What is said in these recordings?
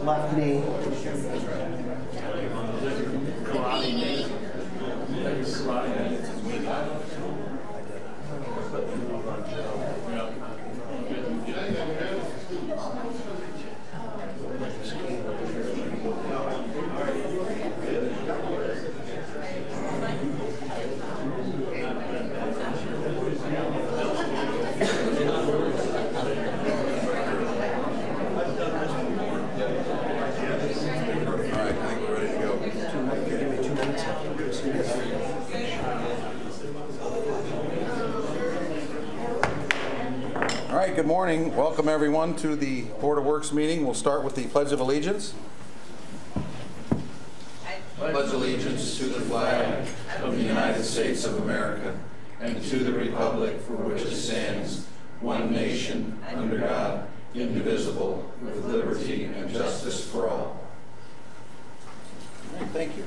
Left knee. Good morning. Welcome everyone to the Board of Works meeting. We'll start with the Pledge of Allegiance. I pledge allegiance to the flag of the United States of America and to the republic for which it stands, one nation, under God, indivisible, with liberty and justice for all. All right, thank you.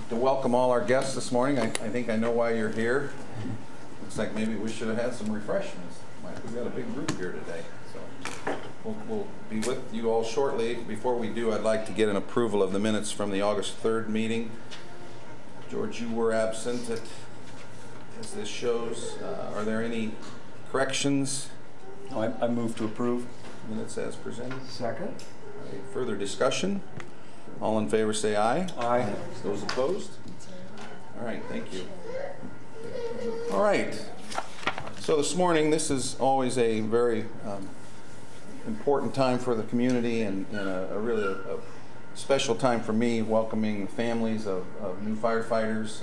To welcome all our guests this morning. I think I know why you're here. Looks like maybe we should have had some refreshments. We've got a big group here today. So we'll be with you all shortly. Before we do, I'd like to get an approval of the minutes from the August 3rd meeting. George, you were absent as this shows. Are there any corrections? No, I move to approve. Minutes as presented. Second. Right, further discussion? All in favor say aye. Aye. Those opposed? All right, thank you. All right. So this morning, this is always a very important time for the community and a really a special time for me, welcoming families of new firefighters,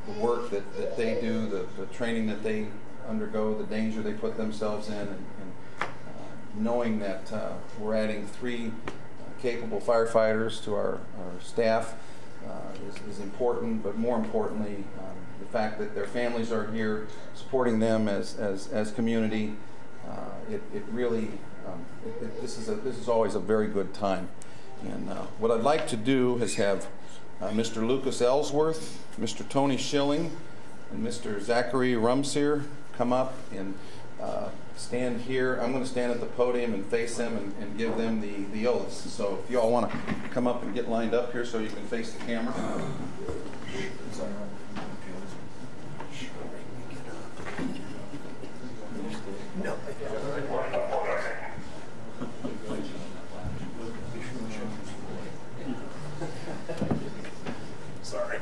the work that they do, the training that they undergo, the danger they put themselves in, and knowing that we're adding 3 capable firefighters to our staff is important, but more importantly, the fact that their families are here supporting them as community. It really this is always a very good time. And what I'd like to do is have Mr. Lucas Ellsworth, Mr. Tony Schilling, and Mr. Zachary Rumseer come up and stand here. I'm going to stand at the podium and face them and give them the oaths. So if you all want to come up and get lined up here so you can face the camera. No. Sorry.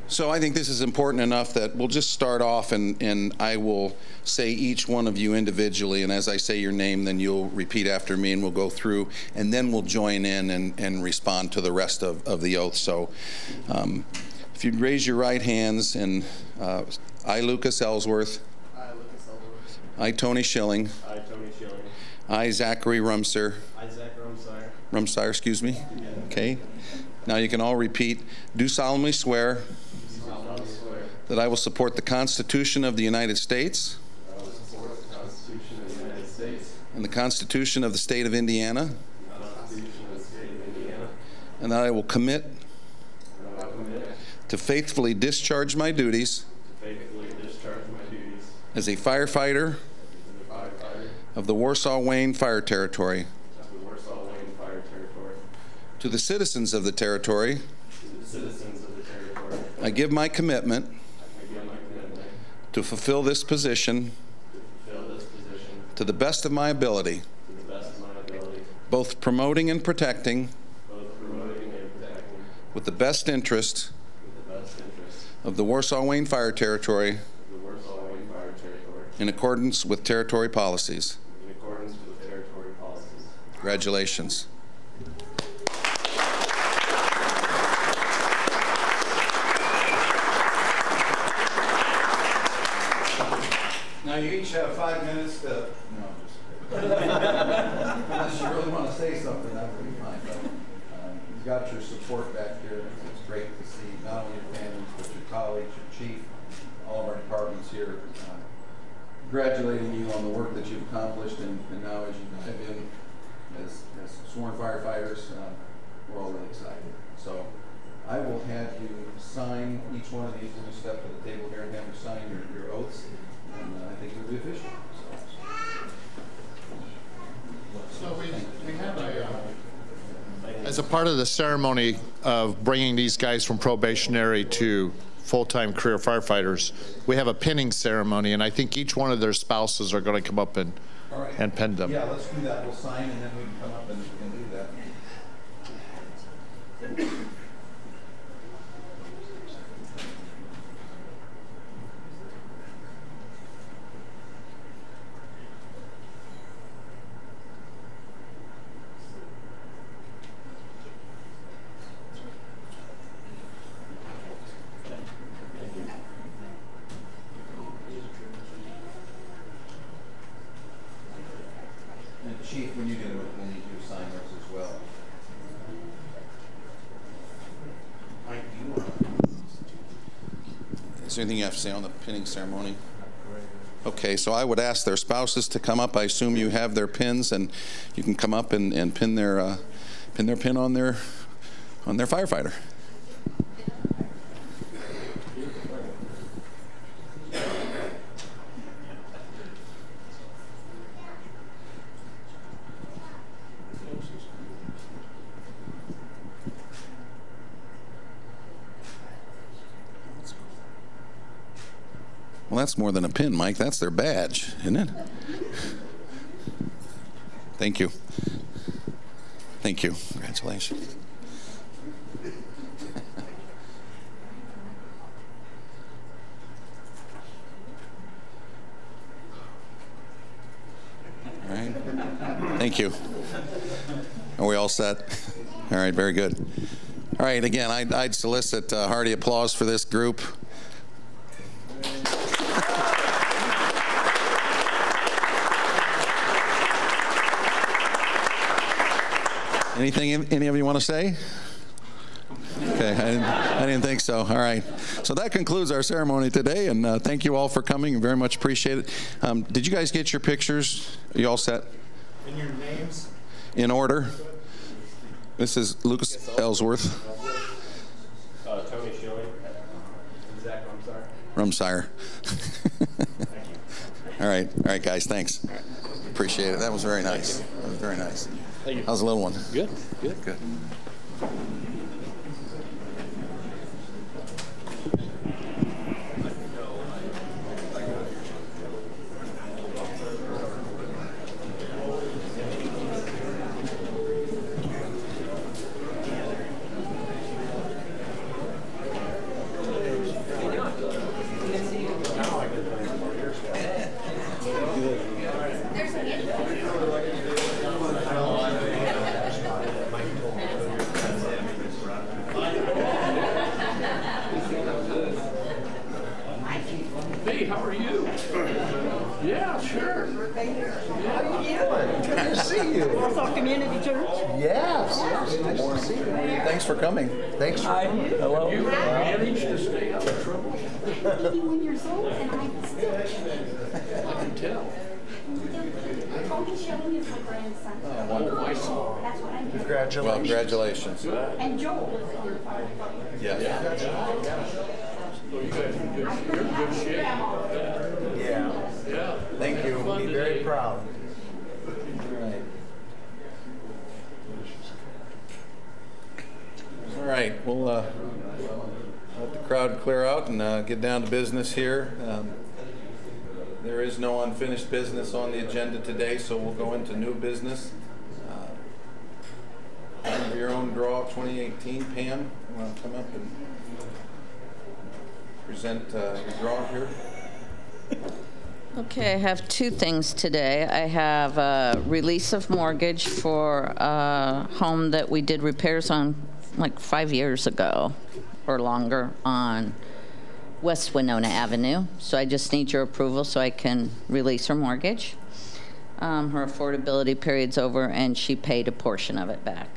So I think this is important enough that we'll just start off and I will say each one of you individually, and as I say your name, then you'll repeat after me and we'll go through, and then we'll join in and respond to the rest of the oath. So if you'd raise your right hands, and I, Lucas Ellsworth. I, Lucas Ellsworth. I, Tony Schilling. I, Tony Schilling. I, Zachary Rumseer. I, Zach Rumseer. Rumseer, excuse me. Yeah. Okay. Now you can all repeat. Do solemnly swear that I will support the Constitution of the United States and the Constitution of the State of Indiana, and that I will commit to faithfully discharge my duties as a firefighter of the Warsaw-Wayne Fire Territory. To the citizens of the territory, I give my commitment to fulfill this position to the best of my ability, both promoting and protecting with the best interest of the Warsaw-Wayne Fire Territory in accordance with territory policies. Congratulations. Now you each have 5 minutes to, no, just unless you really want to say something, that would be fine. But you've got your support back here. It's great to see not only your families, but your colleagues, your chief, all of our departments here, congratulating you on the work that you've accomplished, and now as you dive in as sworn firefighters, we're all really excited. So I will have you sign each one of these. We'll just step to the table here and have you sign your oaths, and I think it'll be official. So we have as a part of the ceremony of bringing these guys from probationary to full-time career firefighters, we have a pinning ceremony, and I think each one of their spouses are going to come up and pin them. Yeah, let's do that. We'll sign, and then we can come up and do that. Chief, when you do it, we'll need you to sign those as well. Mike, do you is there anything you have to say on the pinning ceremony? Okay, so I would ask their spouses to come up. I assume you have their pins, and you can come up and pin their pin on their firefighter. Well, that's more than a pin, Mike. That's their badge, isn't it? Thank you. Thank you. Congratulations. All right. Thank you. Are we all set? All right, very good. All right, again, I'd solicit hearty applause for this group. Anything any of you want to say? Okay, I didn't think so. All right. So that concludes our ceremony today, and thank you all for coming. Very much appreciate it. Did you guys get your pictures? Are you all set? And your names? In order. This is Lucas Ellsworth. Tony Schilling. Zach Rumsire. Thank you. All right, guys. Thanks. Appreciate it. That was very nice. That was very nice. Thank you. How's the little one? Good. Good. Hey, how are you? Yeah, sure. How you doing? Good to see you. Warsaw Community Church. Yes. Nice to see you. Thanks for coming. Thanks for coming. Hello. You managed to stay out of trouble. 81 years old, and I'm still. I can tell. Tony Schilling is my grandson. Oh, That's what I'm doing. Congratulations. Well, congratulations. And Joel is in the fire department. So you guys are good. You're in good shape. Yeah. Yeah. Thank you. Fun Be today. very proud. All right, we'll let the crowd clear out and get down to business here. There is no unfinished business on the agenda today, so we'll go into new business. Have your own draw 2018. Pam, you want to come up and present your draw here? Okay, I have two things today. I have a release of mortgage for a home that we did repairs on like 5 years ago or longer on West Winona Avenue. So I just need your approval so I can release her mortgage. Her affordability period's over and she paid a portion of it back.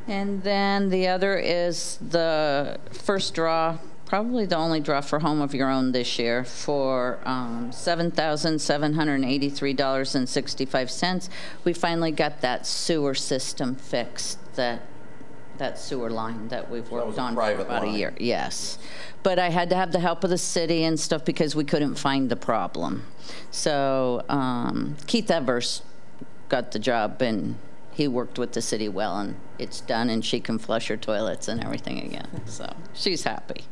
And then the other is the first draw, probably the only draw for Home of Your Own this year, for $7,783.65. We finally got that sewer system fixed that that sewer line that we've that worked was a on for private about a line. year. Yes. But I had to have the help of the city and stuff because we couldn't find the problem. So Keith Evers got the job, and he worked with the city well, and it's done, and she can flush her toilets and everything again. So she's happy.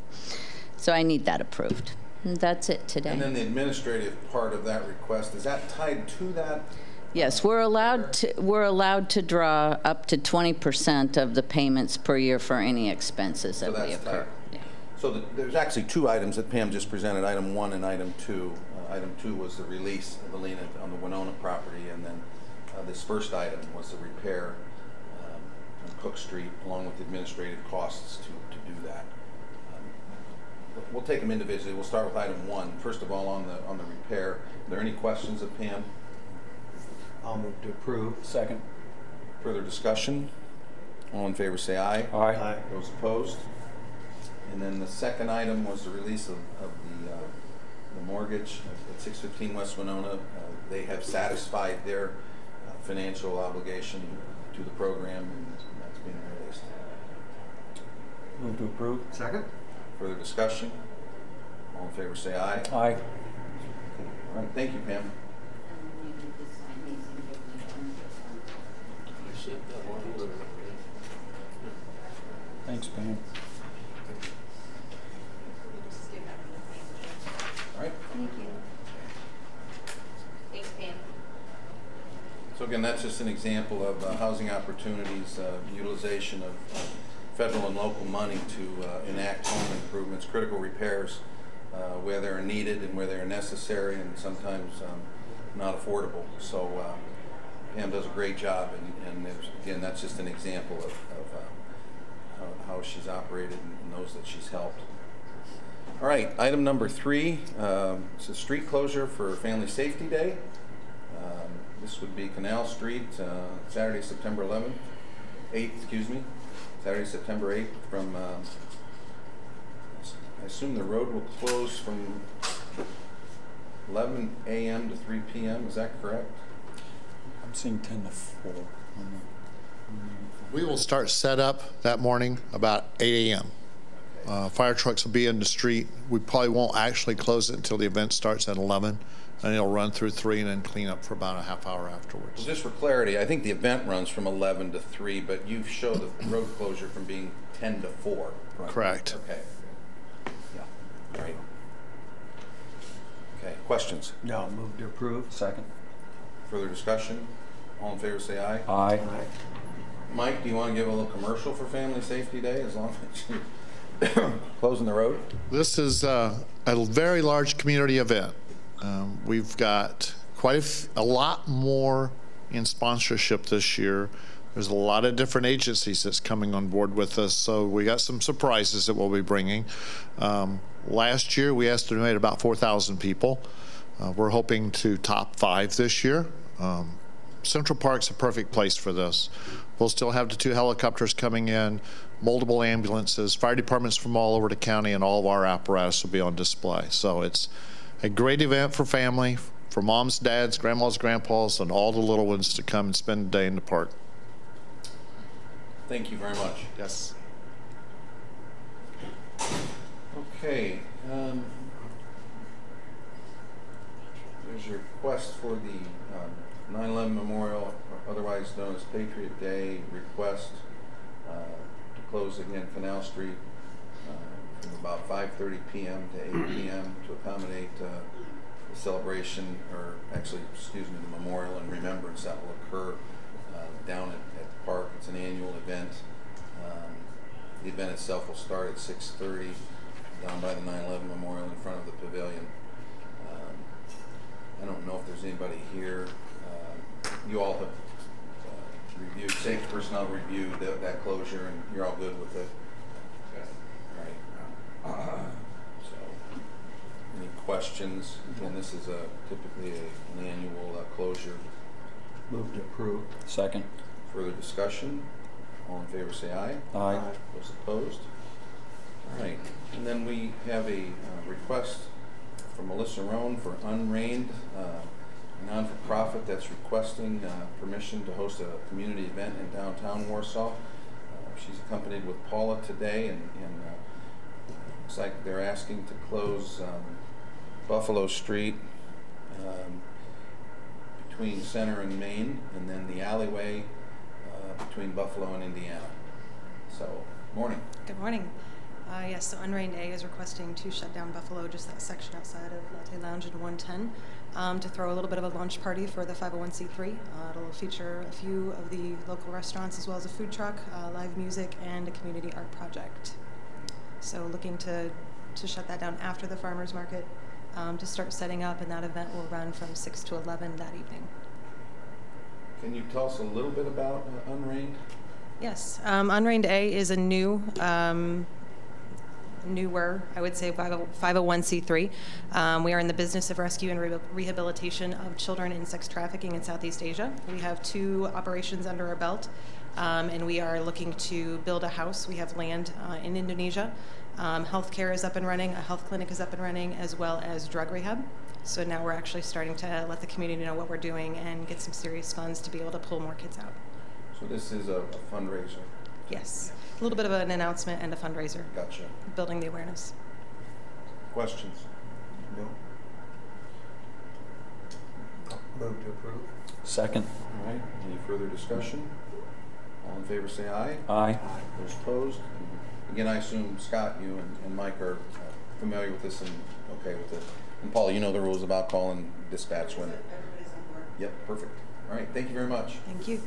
So I need that approved. And that's it today. And then the administrative part of that request, is that tied to that? Yes, we're allowed to draw up to 20% of the payments per year for any expenses that we that's occur. tight. Yeah. So there's actually two items that Pam just presented, item 1 and item 2. Item 2 was the release of the lien on the Winona property, and then this first item was the repair on Cook Street, along with the administrative costs to do that. We'll take them individually. We'll start with item 1. First of all, on the repair, are there any questions of Pam? I'll move to approve. Second. Further discussion? All in favor say aye. Aye. Those opposed? And then the second item was the release of the mortgage at 615 West Winona. They have satisfied their financial obligation to the program, and that's being released. Move to approve. Second? Further discussion? All in favor say aye. Aye. All right, thank you, Pam. Thanks, Pam. All right. Thank you. Thanks, Pam. So again, that's just an example of housing opportunities, utilization of federal and local money to enact home improvements, critical repairs, where they're needed and where they're necessary, and sometimes not affordable. So Pam does a great job, and again, that's just an example of how she's operated and those that she's helped. All right, item number 3, it's a street closure for Family Safety Day. This would be Canal Street, Saturday, September 8th, Saturday, September 8th from, I assume the road will close from 11 a.m. to 3 p.m., is that correct? I'm seeing 10 to 4. We will start setup that morning about 8 a.m. Fire trucks will be in the street. We probably won't actually close it until the event starts at 11, and it'll run through 3 and then clean up for about a half hour afterwards. Well, just for clarity, I think the event runs from 11 to 3, but you show the road closure from being 10 to 4. Right? Correct. Okay. Yeah. Right. Okay. Questions? No, move to approve. Second. Further discussion? All in favor say aye. Aye. Mike, do you want to give a little commercial for Family Safety Day as long as you're closing the road? This is a very large community event. We've got quite a lot more in sponsorship this year. There's a lot of different agencies that's coming on board with us, so we got some surprises that we'll be bringing. Last year, we estimated about 4,000 people. We're hoping to top 5 this year. Central Park's a perfect place for this. We'll still have the 2 helicopters coming in, multiple ambulances, fire departments from all over the county, and all of our apparatus will be on display. So it's a great event for family, for moms, dads, grandmas, grandpas, and all the little ones to come and spend the day in the park. Thank you very much. Yes. Okay. There's your request for the 9/11 Memorial, otherwise known as Patriot Day, request to close again Canal Street from about 5:30 p.m. to 8 p.m. to accommodate the celebration, or actually, excuse me, the memorial and remembrance that will occur down at the park. It's an annual event. The event itself will start at 6:30 down by the 9/11 Memorial in front of the pavilion. I don't know if there's anybody here. You all have reviewed, safety personnel reviewed that closure, and you're all good with it? All right. So, any questions? Again, this is typically an annual closure. Move to approve. Second. Further discussion? All in favor say aye. Aye. Those opposed? All right. And then we have a request from Melissa Roan for Unrained, a non-for-profit that's requesting permission to host a community event in downtown Warsaw. She's a company visited with Paula today, and looks like they're asking to close Buffalo Street between Center and Main, and then the alleyway between Buffalo and Indiana. So, morning. Good morning. Yes, so Unrained A is requesting to shut down Buffalo, just that section outside of Latte Lounge and 110, to throw a little bit of a launch party for the 501c3. It'll feature a few of the local restaurants as well as a food truck, live music, and a community art project. So looking to shut that down after the farmers market to start setting up, and that event will run from 6 to 11 that evening. Can you tell us a little bit about Unrained? Yes, Unrained A is a newer, I would say, 501c3. We are in the business of rescue and rehabilitation of children in sex trafficking in Southeast Asia. We have 2 operations under our belt, and we are looking to build a house. We have land in Indonesia. Healthcare is up and running, a health clinic is up and running, as well as drug rehab. So now we're actually starting to let the community know what we're doing and get some serious funds to be able to pull more kids out. So this is a fundraiser? Yes, a little bit of an announcement and a fundraiser. Gotcha. Building the awareness. Questions? No. Move to approve. Second. All right, any further discussion? All in favor say aye. Aye. Those opposed? Again, I assume Scott, you and Mike are familiar with this and okay with it. And Paul, you know the rules about calling dispatch when... Yep, perfect. All right, thank you very much. Thank you.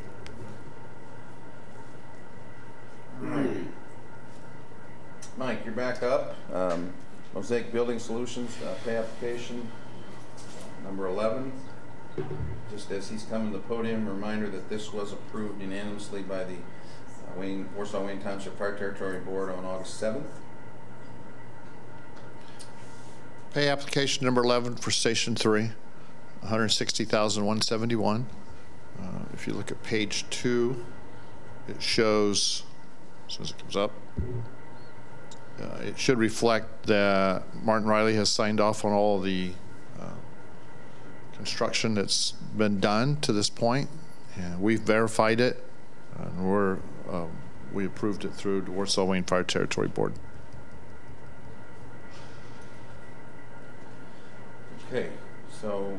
Mike, you're back up. Mosaic Building Solutions pay application number 11. Just as he's coming to the podium, a reminder that this was approved unanimously by the Warsaw-Wayne Township Fire Territory Board on August 7th. Pay application number 11 for Station 3, $160,171. If you look at page 2, it shows, as soon as it comes up, it should reflect that Martin Riley has signed off on all the construction that's been done to this point, and we've verified it, and we approved it through the Warsaw-Wayne Fire Territory Board. Okay, so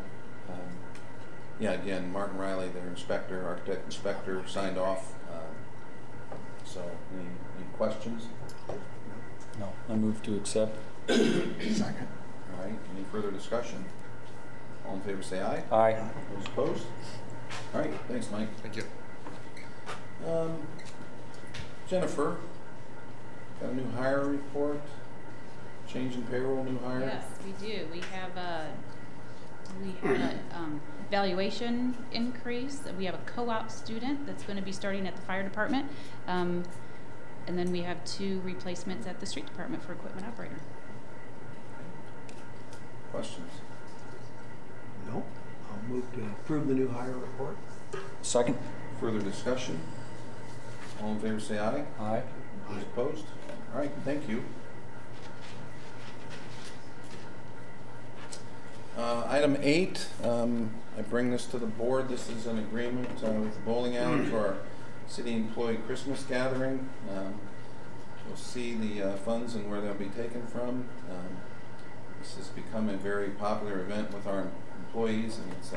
yeah, again, Martin Riley, their inspector, architect inspector, signed off. So any questions? No. I move to accept. Second. All right, any further discussion? All in favor say aye. Aye. Those opposed? All right, thanks, Mike. Thank you. Jennifer, got a new hire report? Change in payroll, new hire? Yes, we do. We have a valuation increase. We have a co-op student that's going to be starting at the fire department. And then we have 2 replacements at the street department for equipment operator. Questions? No. I'll move to approve the new hire report. Second. Further discussion? All in favor say aye. Aye. Those opposed? All right, thank you. Item 8, I bring this to the board. This is an agreement with the bowling alley for our city employee Christmas gathering. You'll see the funds and where they'll be taken from. This has become a very popular event with our employees, and it's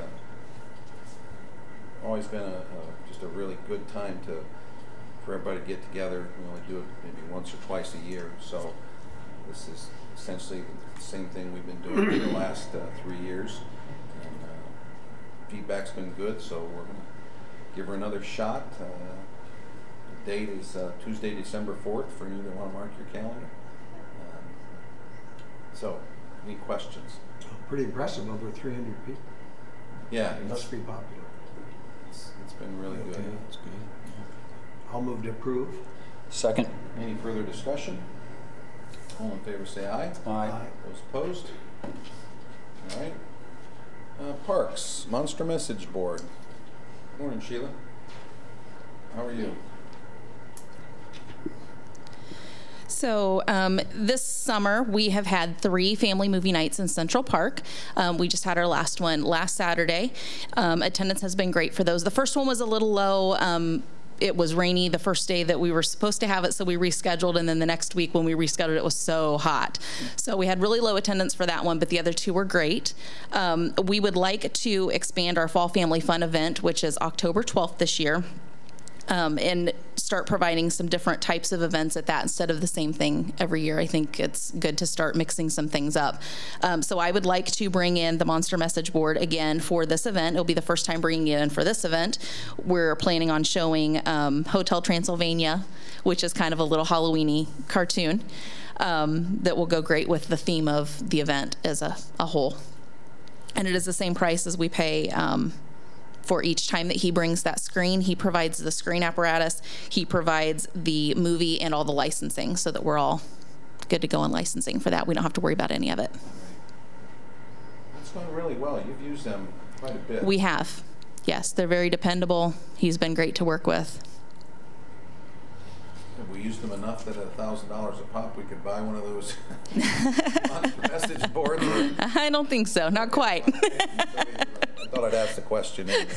always been just a really good time for everybody to get together. We only do it maybe once or twice a year, so this is essentially the same thing we've been doing for the last 3 years. And feedback's been good, so we're going to give her another shot. The date is Tuesday, December 4th, for you that want to mark your calendar. So, any questions? Pretty impressive, over 300 people. Yeah, It must be popular. it's been really good. Okay, that's good. I'll move to approve. Second. Any further discussion? All in favor say aye. Aye. Those opposed? All right. Parks, Monster Message Board. Morning, Sheila. How are you? So this summer, we have had 3 family movie nights in Central Park. We just had our last one last Saturday. Attendance has been great for those. The first one was a little low it was rainy the first day that we were supposed to have it, so we rescheduled, and then the next week when we rescheduled it was so hot. So we had really low attendance for that one, but the other two were great. We would like to expand our Fall Family Fun event, which is October 12th this year. And start providing some different types of events at that instead of the same thing every year. I think it's good to start mixing some things up. So I would like to bring in the Monster Message Board again for this event. It'll be the first time bringing it in for this event. We're planning on showing Hotel Transylvania, which is kind of a little Halloween-y cartoon that will go great with the theme of the event as a whole. And it is the same price as we pay for each time that he brings that screen. He provides the screen apparatus, he provides the movie and all the licensing, so that we're all good to go in licensing for that. We don't have to worry about any of it. That's going really well. You've used them quite a bit. We have. Yes, they're very dependable. He's been great to work with. Have we used them enough that at $1,000 a pop we could buy one of those message boards? I don't think so. Not quite. I thought I'd ask the question anyway.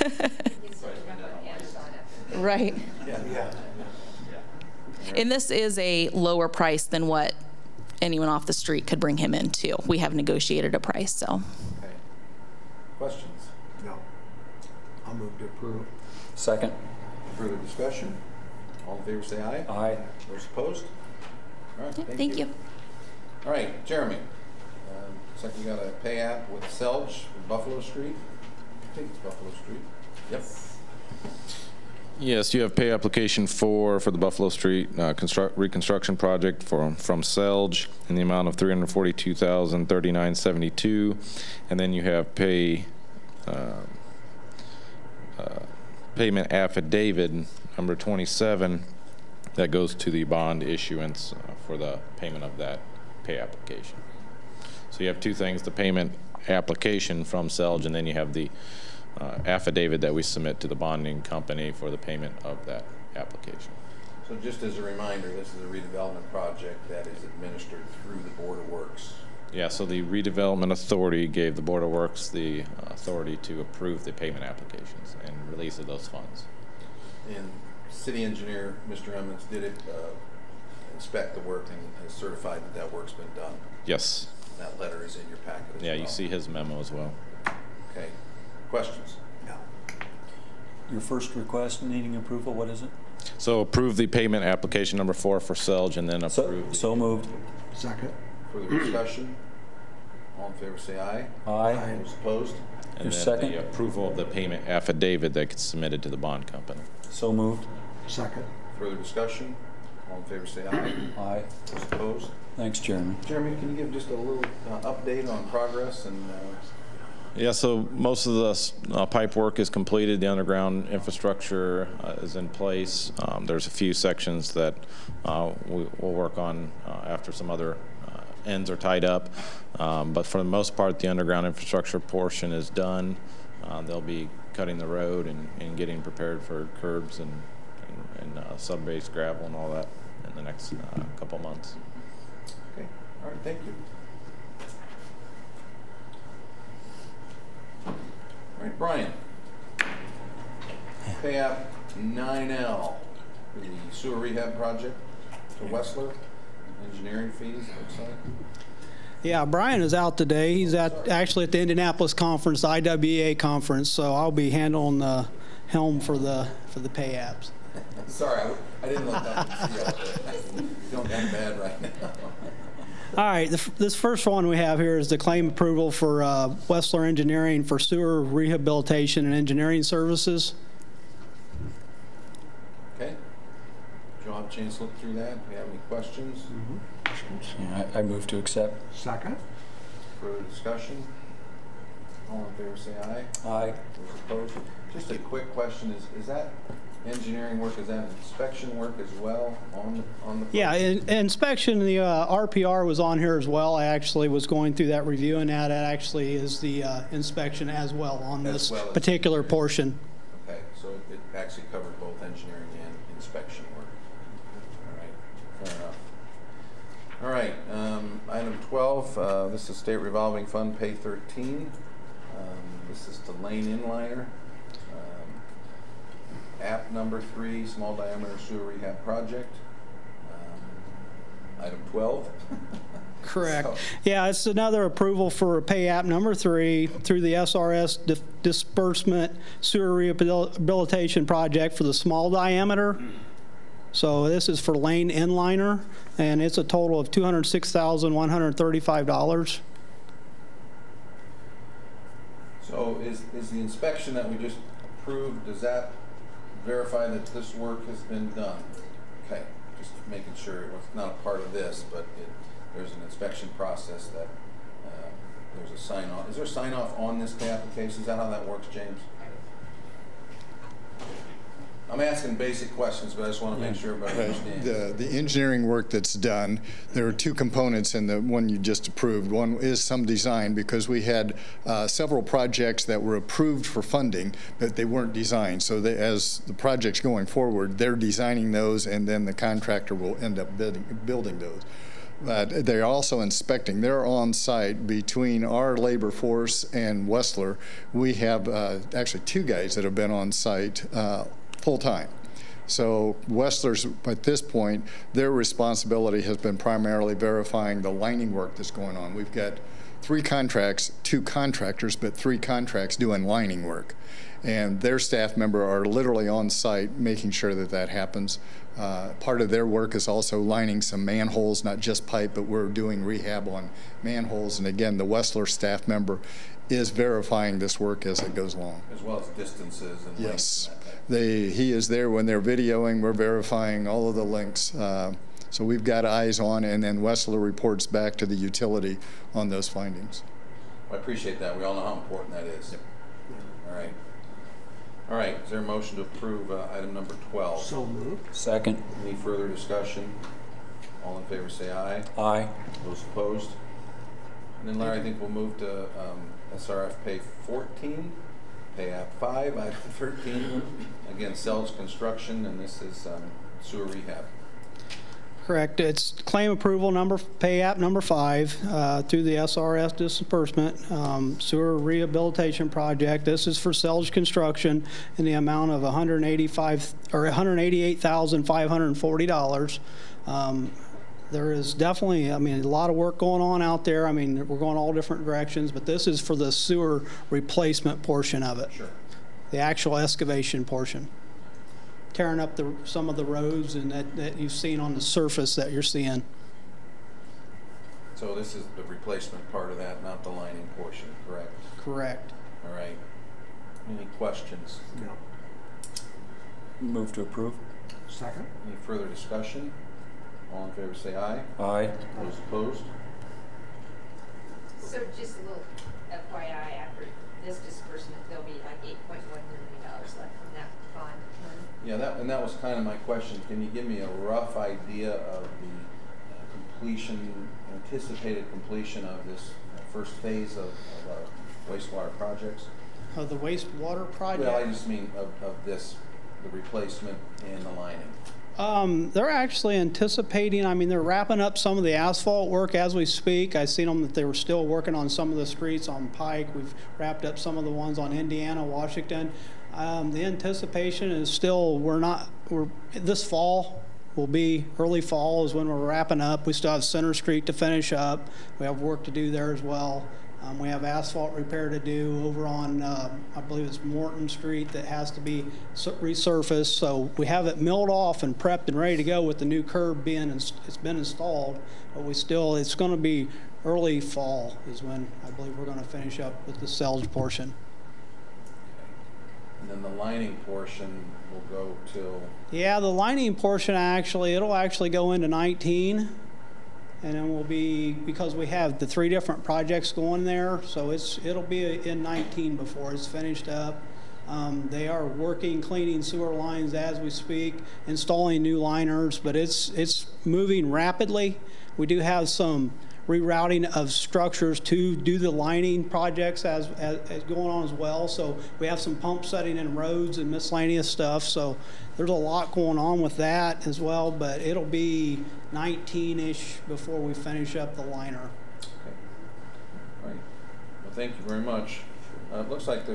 Right. Yeah. And this is a lower price than what anyone off the street could bring him into. We have negotiated a price, so. Okay. Questions? No. I'll move to approve. Second. Further discussion? All in favor say aye. Aye. Those opposed? All right, Thank you. All right, Jeremy. Looks like we got a pay app with Selge in Buffalo Street. I think it's Buffalo Street. Yep. Yes, you have pay application for the Buffalo Street reconstruction project from Selge in the amount of $342,039.72, and then you have payment affidavit number 27 that goes to the bond issuance for the payment of that pay application. So you have two things: the payment application from Selge, and then you have the affidavit that we submit to the bonding company for the payment of that application. So just as a reminder, this is a redevelopment project that is administered through the Board of Works. Yeah, so the redevelopment authority gave the Board of Works the authority to approve the payment applications and release of those funds. And city engineer, Mr. Emmons, did inspect the work and has certified that work's been done. Yes. That letter is in your packet as well. Yeah, you see his memo as well. Okay. Questions? No. Your first request needing approval, what is it? So approve the payment application number 4 for Selge, and then approve. So moved. Second. Further discussion? All in favor say aye. Aye. Those opposed? And Your then second? the approval of the payment affidavit that gets submitted to the bond company. So moved. Second. Further discussion? All in favor say aye. Aye. Those opposed? Thanks, Jeremy. Jeremy, can you give just a little update on progress and Yeah, so most of the pipe work is completed. The underground infrastructure is in place. There's a few sections that we'll work on after some other ends are tied up. But for the most part, the underground infrastructure portion is done. They'll be cutting the road and getting prepared for curbs and sub-base gravel and all that in the next couple months. okay. All right, thank you. All right, Brian. Pay app 9L for the sewer rehab project to Wessler. Engineering fees, looks like. Yeah, Brian is out today. He's actually at the Indianapolis conference, the IWA conference, so I'll be handling the helm for the pay apps. Sorry, I didn't look up and see all that. You're doing kind of bad right now. All right, this first one we have here is the claim approval for Wessler Engineering for sewer rehabilitation and engineering services. Okay. Did you all have a chance to look through that? Do you have any questions? Yeah, I move to accept. Second. Further discussion? All in favor say aye. Aye. Those opposed? Just a quick question, is that engineering work, is that inspection work as well on the project? Yeah, inspection, the RPR was on here as well. I actually was going through that review, and that actually is the inspection as well on this particular portion. Okay, so it actually covered both engineering and inspection work. All right, fair enough. All right, item 12, this is State Revolving Fund Pay 13. This is to Lane Inliner. app number 3, small diameter sewer rehab project. Item 12. Correct. So, Yeah, it's another approval for pay app number 3 through the SRS disbursement sewer rehabilitation project for the small diameter. So this is for lane inliner, and it's a total of $206,135. So is the inspection that we just approved, does that verify that this work has been done? Okay, just making sure it's not a part of this, but there's an inspection process that there's a sign off. Is there a sign off on this pay application? Is that how that works, James? I'm asking basic questions, but I just want to make sure everybody understands. The engineering work that's done, there are 2 components in the one you just approved. One is some design, because we had several projects that were approved for funding, but they weren't designed. So as the project's going forward, they're designing those, and then the contractor will end up building those. But they're also inspecting. They're on site between our labor force and Westler. We have actually 2 guys that have been on site full-time. So Westler's, at this point, their responsibility has been primarily verifying the lining work that's going on. We've got 3 contracts, 2 contractors, but 3 contracts doing lining work. And their staff member are literally on site making sure that that happens. Part of their work is also lining some manholes, not just pipe, but we're doing rehab on manholes. And again, the Westler staff member is verifying this work as it goes along. As well as distances and yes. links. He is there when they're videoing. We're verifying all of the links. So we've got eyes on, and then Westler reports back to the utility on those findings. Well, I appreciate that. We all know how important that is. Yep. All right. All right. Is there a motion to approve item number 12? So moved. Second. Any further discussion? All in favor say aye. Aye. Those opposed? And then, Larry, I think we'll move to SRF Pay 14, Pay App 5, Item 13. Again, Selge Construction, and this is sewer rehab. Correct. It's claim approval number, pay app number 5 through the SRS disbursement sewer rehabilitation project. This is for Selge Construction in the amount of $188,540. There is definitely, I mean, a lot of work going on out there. I mean, we're going all different directions, but this is for the sewer replacement portion of it. Sure. The actual excavation portion. Tearing up some of the roads and that you've seen on the surface that you're seeing. So this is the replacement part of that, not the lining portion, correct? Correct. All right. Any questions? No. Move to approve. Second. Any further discussion? All in favor say aye. Aye. Those opposed? So just a little FYI, after this disbursement, there'll be like $8.1 million left from that fund. Yeah, that was kind of my question. Can you give me a rough idea of the anticipated completion of this first phase of our wastewater projects? Of the wastewater project? Well, I just mean of this, the replacement and the lining. They're actually anticipating, I mean, they're wrapping up some of the asphalt work as we speak. I've seen them that they were still working on some of the streets on Pike. We've wrapped up some of the ones on Indiana, Washington. The anticipation is still, this fall will be, early fall is when we're wrapping up. We still have Center Street to finish up. We have work to do there as well. We have asphalt repair to do over on, I believe it's Morton Street that has to be resurfaced. So we have it milled off and prepped and ready to go with the new curb it's been installed. But it's going to be early fall is when I believe we're going to finish up with the Selge portion. And then the lining portion will go till? Yeah, the lining portion it'll actually go into 19. And then we'll be, because we have the 3 different projects going there, so it'll be in 19 before it's finished up. They are working, cleaning sewer lines as we speak, installing new liners, but it's moving rapidly. We do have some rerouting of structures to do the lining projects as going on as well. So we have some pump setting in roads and miscellaneous stuff. So there's a lot going on with that as well, but it'll be 19-ish before we finish up the liner. Okay. All right. Well, thank you very much. It looks like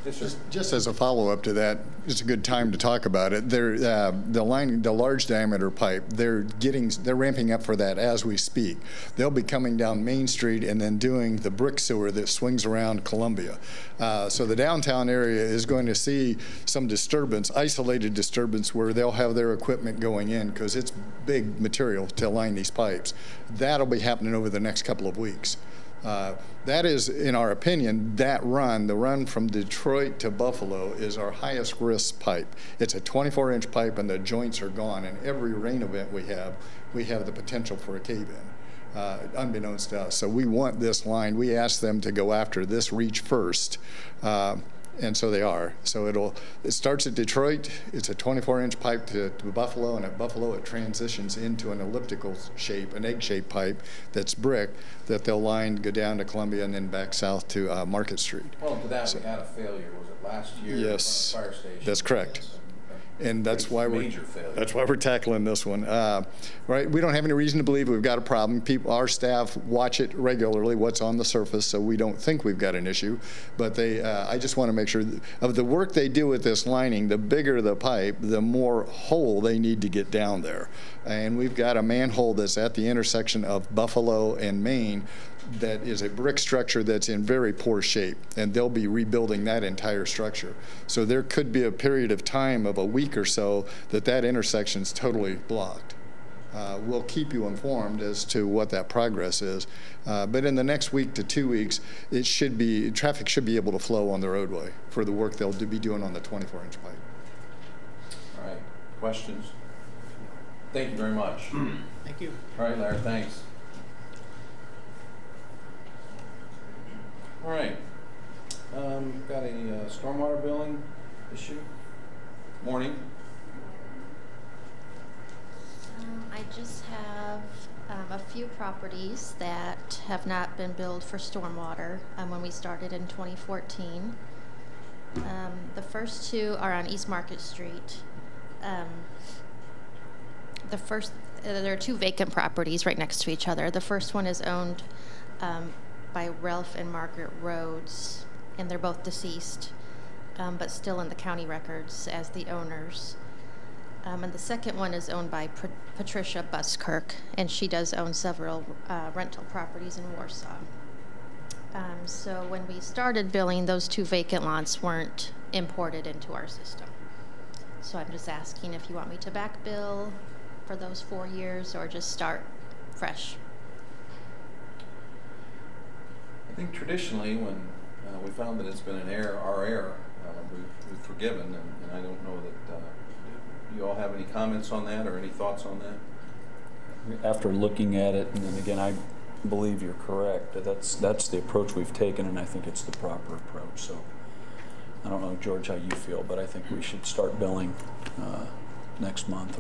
Just as a follow-up to that, it's a good time to talk about it. The large diameter pipe, they're ramping up for that as we speak. They'll be coming down Main Street and then doing the brick sewer that swings around Columbia. So the downtown area is going to see some disturbance, isolated disturbance, where they'll have their equipment going in because it's big material to line these pipes. That'll be happening over the next couple of weeks. That is, in our opinion, the run from Detroit to Buffalo is our highest risk pipe. It's a 24-inch pipe and the joints are gone. And every rain event we have the potential for a cave-in, unbeknownst to us. So we want this line. We asked them to go after this reach first. And so they are. So it starts at Detroit. It's a 24-inch pipe to Buffalo, and at Buffalo it transitions into an elliptical shape, an egg-shaped pipe that's brick that they'll line, go down to Columbia, and then back south to Market Street. Well, to that, we had a failure. Was it last year? Yes, in front of the fire station? that's correct. And that's why we're tackling this one. Right? We don't have any reason to believe we've got a problem. Our staff watch it regularly, what's on the surface, so we don't think we've got an issue. But I just want to make sure of the work they do with this lining. The bigger the pipe, the more hole they need to get down there. And we've got a manhole that's at the intersection of Buffalo and Main that is a brick structure that's in very poor shape, and they'll be rebuilding that entire structure. So there could be a period of time of a week or so that intersection's totally blocked. We'll keep you informed as to what that progress is, but in the next week to 2 weeks, traffic should be able to flow on the roadway for the work they'll be doing on the 24-inch pipe. All right, questions? Thank you very much. Thank you. All right, Larry, thanks. All right, got a stormwater billing issue. Morning. I just have a few properties that have not been billed for stormwater when we started in 2014. The first two are on East Market Street. There are two vacant properties right next to each other. The first one is owned by Ralph and Margaret Rhodes, and they're both deceased, but still in the county records as the owners. And the second one is owned by Patricia Buskirk, and she does own several rental properties in Warsaw. So when we started billing, those two vacant lots weren't imported into our system. So I'm just asking if you want me to back bill for those 4 years or just start fresh. I think traditionally, when we found that it's been our error, we've forgiven, and I don't know that. Do you all have any comments on that or any thoughts on that? After looking at it, and then again, I believe you're correct. That's the approach we've taken, and I think it's the proper approach. So I don't know, George, how you feel, but I think we should start billing next month.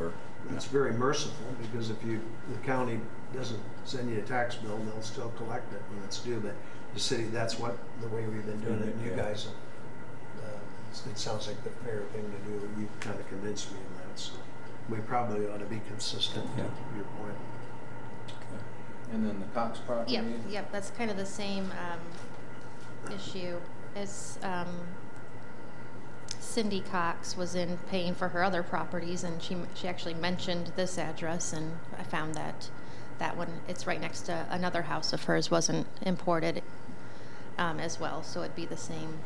It's very merciful, because if the county doesn't send you a tax bill, they'll still collect it when it's due. But the city, that's the way we've been doing it. And you guys, it sounds like the fair thing to do. You kind of convinced me in that. So we probably ought to be consistent, to your point. Okay. And then the Cox property? Yep, that's kind of the same issue. As Cindy Cox was in paying for her other properties, and she actually mentioned this address, and I found that one, it's right next to another house of hers, wasn't imported as well, so it'd be the same.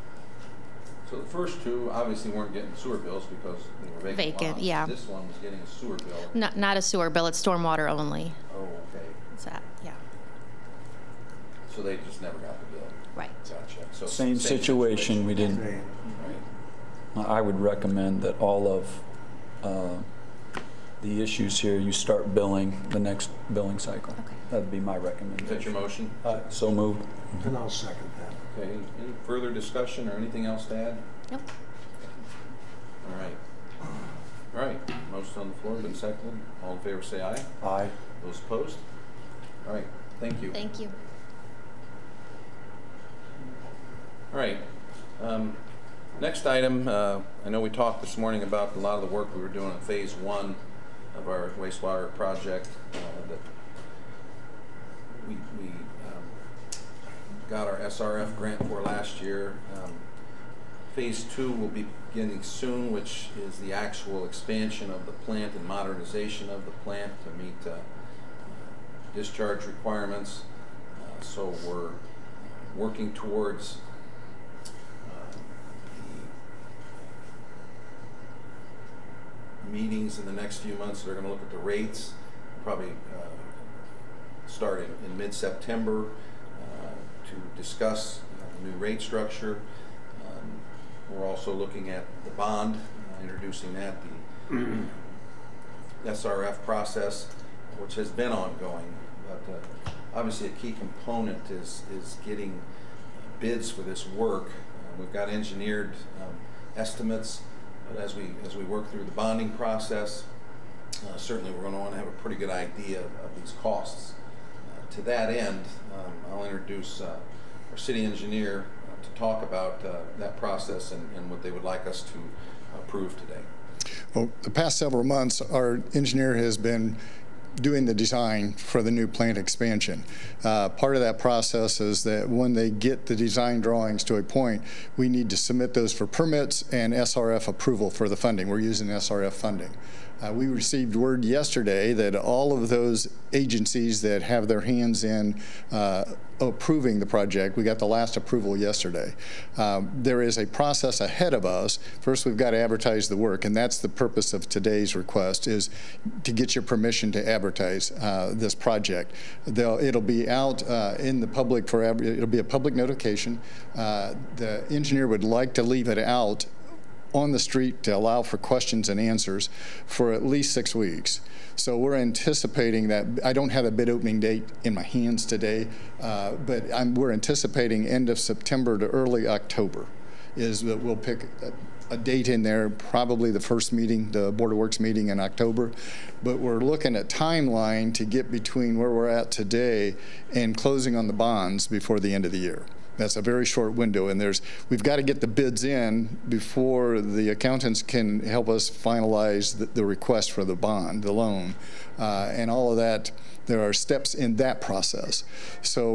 So the first two obviously weren't getting sewer bills because they were vacant lots. Yeah. This one was getting a sewer bill. Not a sewer bill, it's stormwater only. Oh, okay. So, yeah. So they just never got the bill. Right. Gotcha. So same situation. We didn't. Right. I would recommend that all of the issues here, you start billing the next billing cycle. Okay. That'd be my recommendation. Is that your motion? So moved. And I'll second that. Okay. Any further discussion or anything else to add? Nope. All right. All right. Motion on the floor, been seconded. All in favor, say aye. Aye. Those opposed? All right. Thank you. Thank you. All right. Next item, I know we talked this morning about a lot of the work we were doing in phase 1 of our wastewater project that we got our SRF grant for last year. Phase 2 will be beginning soon, which is the actual expansion of the plant and modernization of the plant to meet discharge requirements. So we're working towards the meetings in the next few months that are going to look at the rates, probably start in mid-September to discuss the new rate structure. We're also looking at the bond, introducing that, the SRF process, which has been ongoing. But obviously a key component is getting bids for this work. We've got engineered estimates, but as we work through the bonding process, certainly we're going to want to have a pretty good idea of these costs. To that end, I'll introduce our city engineer to talk about that process and what they would like us to approve today. Well, the past several months, our engineer has been doing the design for the new plant expansion. Part of that process is that when they get the design drawings to a point, we need to submit those for permits and SRF approval for the funding. We're using SRF funding. We received word yesterday that all of those agencies that have their hands in approving the project, we got the last approval yesterday. There is a process ahead of us. First, we've got to advertise the work, and that's the purpose of today's request, is to get your permission to advertise this project. It'll be out in the public forever. It'll be a public notification. The engineer would like to leave it out on the street to allow for questions and answers for at least 6 weeks. So we're anticipating that. I don't have a bid opening date in my hands today, but we're anticipating end of September to early October is that we'll pick a date in there, probably the first meeting, the Board of Works meeting in October. But we're looking at timeline to get between where we're at today and closing on the bonds before the end of the year. That's a very short window, and we've got to get the bids in before the accountants can help us finalize the request for the bond, the loan, and all of that. There are steps in that process. So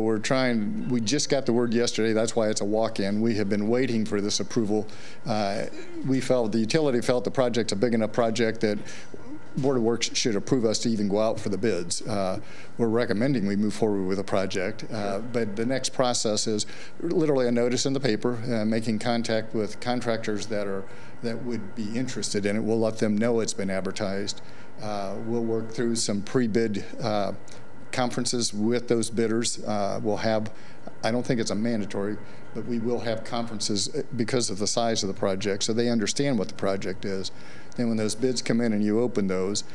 we just got the word yesterday, that's why it's a walk-in. We have been waiting for this approval. The utility felt the project's a big enough project that Board of Works should approve us to even go out for the bids. We're recommending we move forward with the project, but the next process is literally a notice in the paper, making contact with contractors that would be interested in it. We'll let them know it's been advertised. We'll work through some pre-bid conferences with those bidders. We'll have, I don't think it's a mandatory, but we will have conferences because of the size of the project, so they understand what the project is. Then when those bids come in and you open those,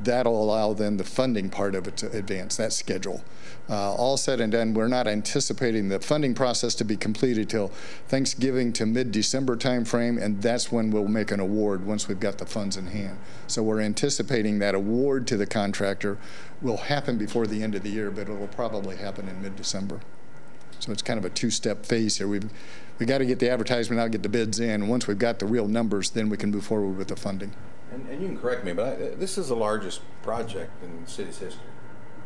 that'll allow then the funding part of it to advance, that schedule. All said and done, we're not anticipating the funding process to be completed till Thanksgiving to mid-December timeframe, and that's when we'll make an award once we've got the funds in hand. So we're anticipating that award to the contractor will happen before the end of the year, but it will probably happen in mid-December. So it's kind of a two-step phase here. We've got to get the advertisement out, get the bids in. Once we've got the real numbers, then we can move forward with the funding. And you can correct me, but this is the largest project in the city's history,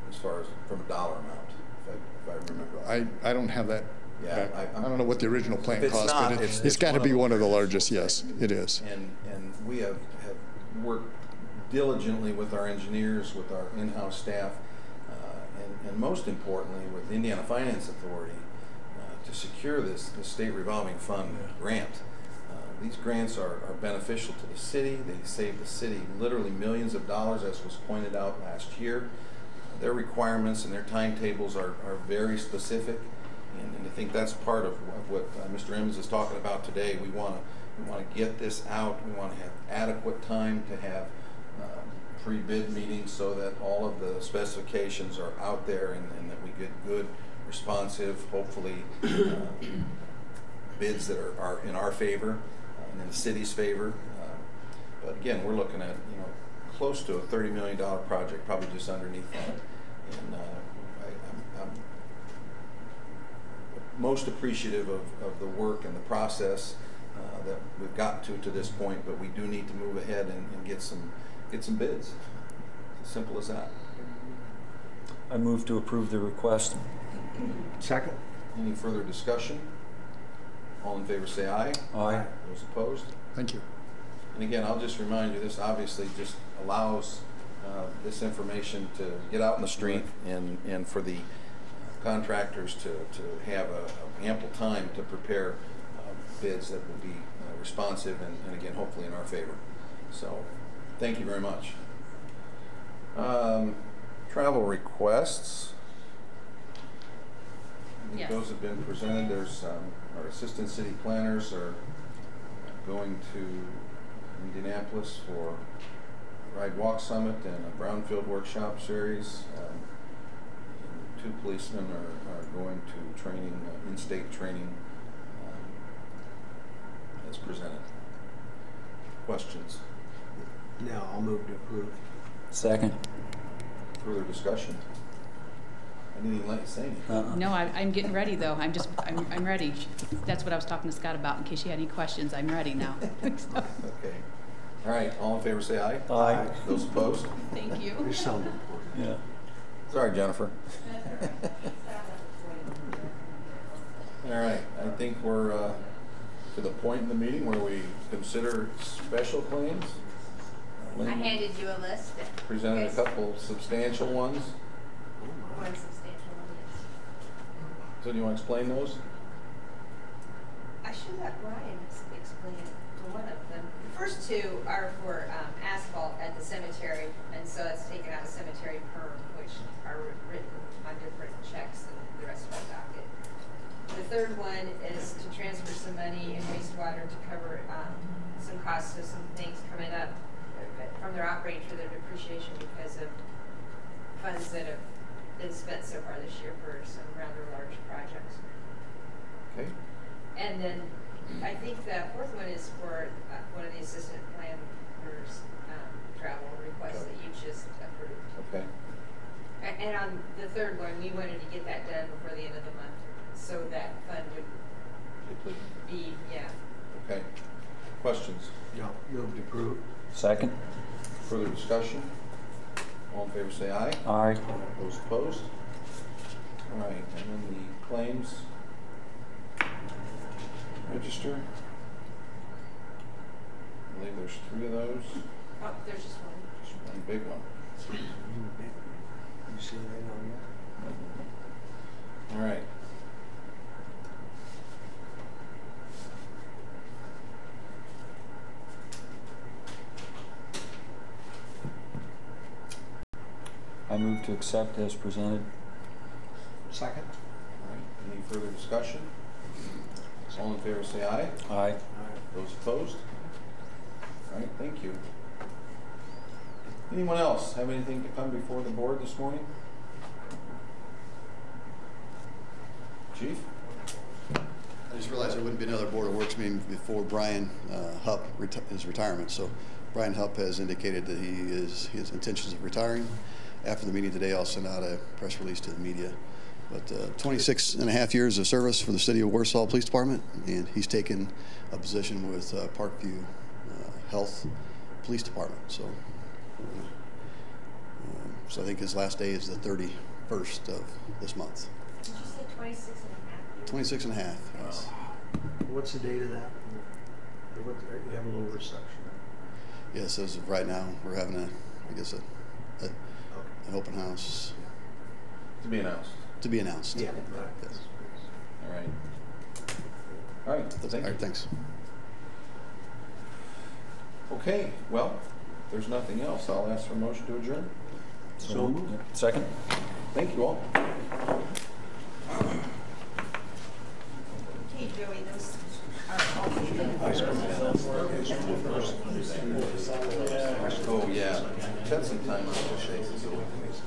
as far as from a dollar amount, if I remember. I don't have that. Yeah, I don't know what the original plant cost, but it's got to be one of the largest. Yes, it is. And we have worked diligently with our engineers, with our in-house staff, and most importantly with the Indiana Finance Authority to secure this state revolving fund grant. These grants are beneficial to the city. They save the city literally millions of dollars, as was pointed out last year. Their requirements and their timetables are very specific, and I think that's part of what Mr. Emmons is talking about today. We want to get this out. We want to have adequate time to have pre-bid meetings so that all of the specifications are out there and that we get good, responsive, hopefully bids that are in our favor and in the city's favor. But again, we're looking at close to a $30 million project, probably just underneath that. And I'm most appreciative of the work and the process that we've got to this point, but we do need to move ahead and get some bids. As simple as that. I move to approve the request. Second. Any further discussion? All in favor say aye. Aye. Those opposed? Thank you. And again, I'll just remind you, this obviously just allows this information to get out in the street and for the contractors to have ample time to prepare bids that will be responsive and again, hopefully in our favor. So, thank you very much. Travel requests. I think Yes. those have been presented. There's our assistant city planners are going to Indianapolis for Ride Walk Summit and a Brownfield Workshop Series. And 2 policemen are going to training, in-state training as presented. Questions? Now, I'll move to approve. Second. Further discussion? I didn't even let you say anything. No, I'm getting ready though. I'm ready. That's what I was talking to Scott about in case you had any questions. I'm ready now. Okay. All right, all in favor say aye. Aye. Those opposed? Thank you. You're sounding important. Yeah. Sorry, Jennifer. All right, I think we're to the point in the meeting where we consider special claims. I Lynn handed you a list. presented a Yes. couple substantial ones. One substantial one, yes. So do you want to explain those? I should let Brian explain for one of them. The first 2 are for asphalt at the cemetery, and so it's taken out of cemetery perm, which are written on different checks than the rest of our docket. The third one is to transfer some money in wastewater to cover some costs of some things coming up from their operating for their depreciation because of funds that have been spent so far this year for some rather large projects. Okay. And then I think the fourth one is for one of the assistant planners' travel requests that you just approved. Okay. And on the third one, we wanted to get that done before the end of the month, so that fund would be, yeah. Okay. Questions? No, move to approve. Second. Further discussion? All in favor say aye. Aye. Those opposed? All right, and then the claims register. I believe there's 3 of those. Oh, there's just one. Just one big one. You see anything on that? All right. I move to accept as presented. Second. All right, any further discussion? All in favor say aye. Aye. Those opposed? All right, thank you. Anyone else have anything to come before the board this morning? Chief? I just realized there wouldn't be another Board of Works meeting before Brian Hupp his retirement. So Brian Hupp has indicated that his intentions of retiring. After the meeting today, I'll send out a press release to the media. But 26 and a half years of service for the City of Warsaw Police Department, and he's taken a position with Parkview Health Police Department. So I think his last day is the 31st of this month. Did you say 26 and a half years? 26 and a half, yes. What's the date of that? You have a little reception. Yes, as of right now, we're having an open house. To be announced. To be announced. Yeah. Yes. All right. All right, thank you. All right, thanks. Okay, well, if there's nothing else, I'll ask for a motion to adjourn. So moved. Second. Thank you all. Hey, Joey, those are all Oh, yeah. Spend some time on the shakes so we can,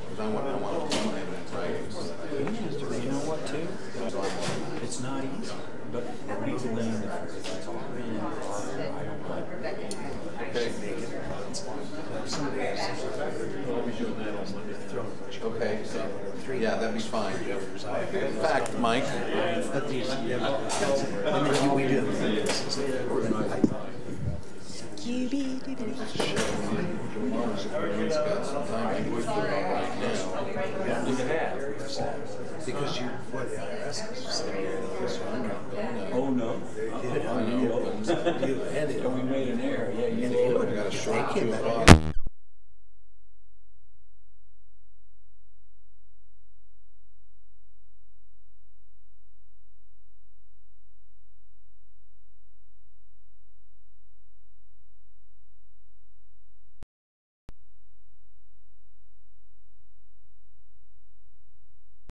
because I want to evidence right. You know what, too? It's not easy, but legally, Okay, so, yeah, that'd be fine. In fact, Mike. We do. Oh, no. You and we made an error. Yeah, you came out.